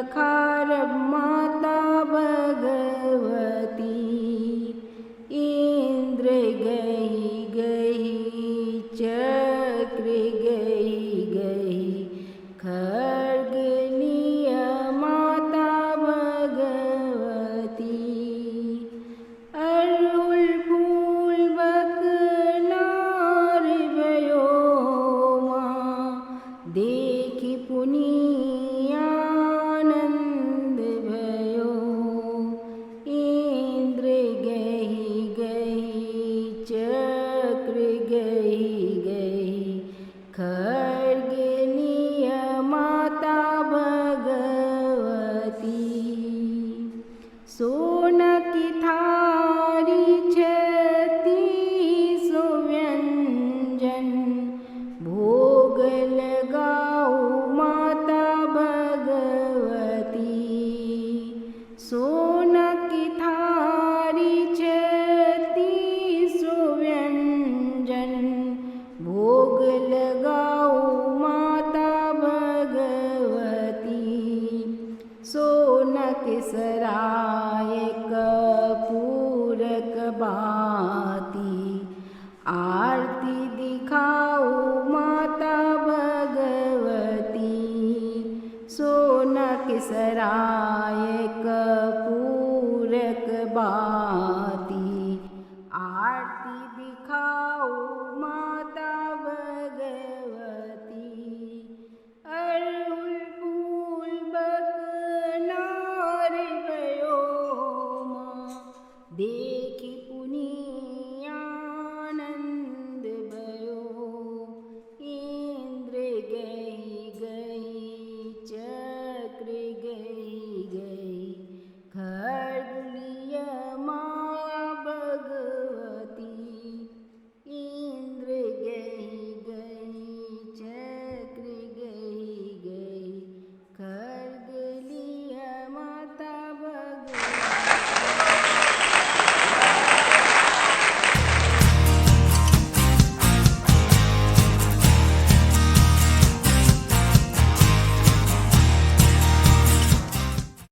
प्रखार माता भगवती। इंद्र गही गही चक्र गही गही खड्ग लिय माता भगवती। अड़हुल फूल बकनार भयो माँ देखि पुनि आनंद भयो। इंद्र गही गही चक्र गही गही खड्ग लिय माता भगवती। सोनकी थारी 36 व्यंजन भोग लगाओ माता भगवती। सोनकी थारी 36 व्यंजन भोग लगाओ माता भगवती। सोनक सराय कपूरक बाती आरती दिखाओ माता भगवती। सोनक सराय